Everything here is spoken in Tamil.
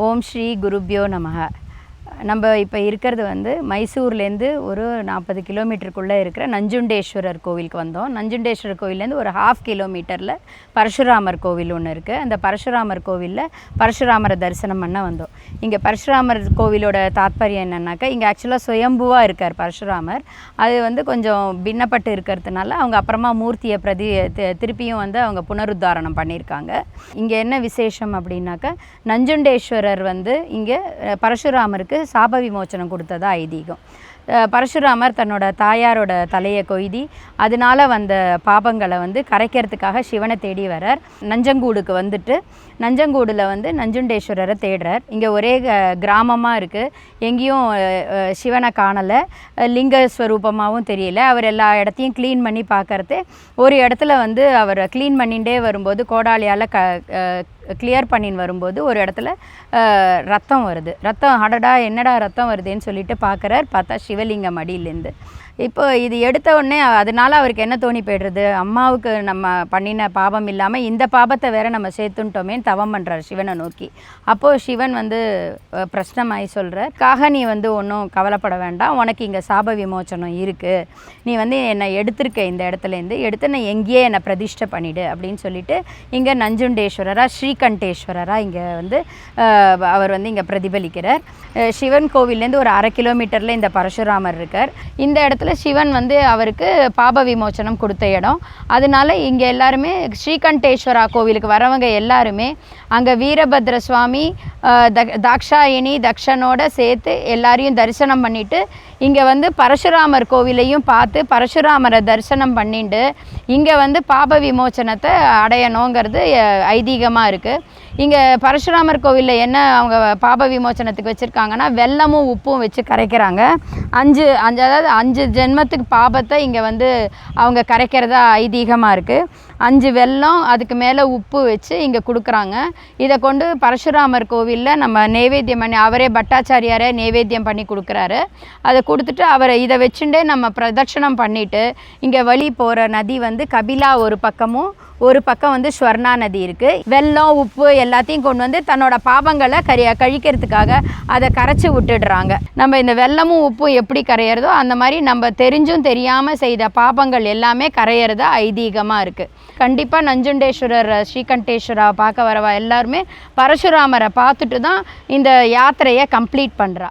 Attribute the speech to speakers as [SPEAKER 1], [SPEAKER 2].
[SPEAKER 1] ஓம் ஸ்ரீ குருப்யோ நமஹ. நம்ம இப்போ இருக்கிறது மைசூர்லேருந்து ஒரு 40 கிலோமீட்டருக்குள்ளே இருக்கிற நஞ்சுண்டேஸ்வரர் கோவிலுக்கு வந்தோம். நஞ்சுண்டேஸ்வரர் கோவிலேருந்து ஒரு 1/2 கிலோமீட்டரில் பரசுராமர் கோவில் ஒன்று இருக்குது. அந்த பரசுராமர் கோவிலில் பரசுராமரை தரிசனம் பண்ண வந்தோம். இங்கே பரசுராமர் கோவிலோட தாத்பரியம் என்னென்னாக்கா, இங்கே ஆக்சுவலாக சுயம்புவாக இருக்கார் பரசுராமர். அது கொஞ்சம் பின்னப்பட்டு இருக்கிறதுனால அவங்க அப்புறமா மூர்த்தியை திருப்பியும் அவங்க புனருத்தாரணம் பண்ணியிருக்காங்க. இங்கே என்ன விசேஷம் அப்படின்னாக்கா, நஞ்சுண்டேஸ்வரர் இங்கே பரசுராமருக்கு சாப விமோச்சனம் கொடுத்ததா ஐதீகம். பரசுராமர் தன்னோட தாயாரோட தலையை கொய்தி அதனால் வந்த பாபங்களை கரைக்கிறதுக்காக சிவனை தேடி வரார். நஞ்சங்கூடுக்கு வந்துட்டு நஞ்சங்கூடில் நஞ்சுண்டேஸ்வரரை தேடுறார். இங்கே ஒரே கிராமமாக இருக்குது, எங்கேயும் சிவனை காணலை, லிங்கஸ்வரூபமாகவும் தெரியல. அவர் எல்லா இடத்தையும் க்ளீன் பண்ணி பார்க்கறது, ஒரு இடத்துல அவர் க்ளீன் பண்ணிகிட்டே வரும்போது கோடாலியால் கிளியர் பண்ணின்னு வரும்போது ஒரு இடத்துல ரத்தம் வருது. ரத்தம் அடடா என்னடா ரத்தம் வருதுன்னு சொல்லிட்டு பார்க்குறார். பார்த்தா சிவலிங்கம் அடியிலேருந்து. இப்போ இது எடுத்த உடனே அதனால் அவருக்கு என்ன தோணி போய்டுறது, அம்மாவுக்கு நம்ம பண்ணின பாவம் இல்லாமல் இந்த பாபத்தை வேற நம்ம சேர்த்துட்டோமேன்னு தவம் பண்ணுறார் சிவனை நோக்கி. அப்போது சிவன் பிரஷ்னமாகி சொல்கிறார், நீ ஒன்றும் கவலைப்பட வேண்டாம், உனக்கு இங்கே சாப விமோச்சனம் இருக்குது, நீ என்னை எடுத்திருக்க இந்த இடத்துலேருந்து எடுத்து நான் எங்கேயே என்னை பிரதிஷ்டை பண்ணிவிடு அப்படின்னு சொல்லிட்டு இங்கே நஞ்சுண்டேஸ்வரராக ஸ்ரீகண்டேஸ்வரராக இங்கே அவர் இங்கே பிரதிபலிக்கிறார். சிவன் கோவிலேருந்து ஒரு 1/2 கிலோமீட்டரில் இந்த பரசுராமர் இருக்கார். இந்த இடத்துல சிவன் அவருக்கு பாப விமோச்சனம் கொடுத்த இடம். அதனால இங்கே எல்லாருமே ஸ்ரீகண்டேஸ்வரா கோவிலுக்கு வரவங்க எல்லாருமே அங்கே வீரபத்ர சுவாமி, தாக்ஷாயினி, தக்ஷனோட சேர்த்து எல்லாரையும் தரிசனம் பண்ணிவிட்டு இங்கே பரசுராமர் கோவிலையும் பார்த்து பரசுராமரை தரிசனம் பண்ணிட்டு இங்கே பாப விமோச்சனத்தை அடையணுங்கிறது ஐதீகமாக இருக்குது. இங்கே பரசுராமர் கோவிலில் என்ன அவங்க பாப விமோச்சனத்துக்கு வச்சுருக்காங்கன்னா, வெல்லமும் உப்பும் வச்சு கரைக்கிறாங்க. அதாவது 5 ஜென்மத்துக்கு பாபத்தை இங்கே அவங்க கரைக்கிறதா ஐதீகமாக இருக்குது. 5 வெல்லம் அதுக்கு மேலே உப்பு வச்சு இங்கே கொடுக்குறாங்க. இதை கொண்டு பரசுராமர் கோவிலில் நம்ம நைவேத்தியம் பண்ணி, அவரே பட்டாச்சாரியாரே நைவேத்தியம் பண்ணி கொடுக்குறாரு. அதை கொடுத்துட்டு அவரை இதை வச்சுட்டே நம்ம பிரதட்சணம் பண்ணிவிட்டு இங்கே வழி போகிற நதி கபிலா ஒரு பக்கமும், ஒரு பக்கம் ஸ்வர்ணா நதி இருக்குது. வெல்லம் உப்பு எல்லாத்தையும் கொண்டு தன்னோட பாவங்களை கழிக்கிறதுக்காக அதை கரைச்சி விட்டுடுறாங்க. நம்ம இந்த வெல்லமும் உப்பும் எப்படி கரையிறதோ அந்த மாதிரி நம்ம தெரிஞ்சும் தெரியாமல் செய்த பாபங்கள் எல்லாமே கரையிறதா ஐதீகமாக இருக்குது. கண்டிப்பாக நஞ்சுண்டேஸ்வரர் ஸ்ரீகண்டேஸ்வரா பார்க்க வரவா எல்லாருமே பரசுராமரை பார்த்துட்டு தான் இந்த யாத்திரையை கம்ப்ளீட் பண்ணுறா.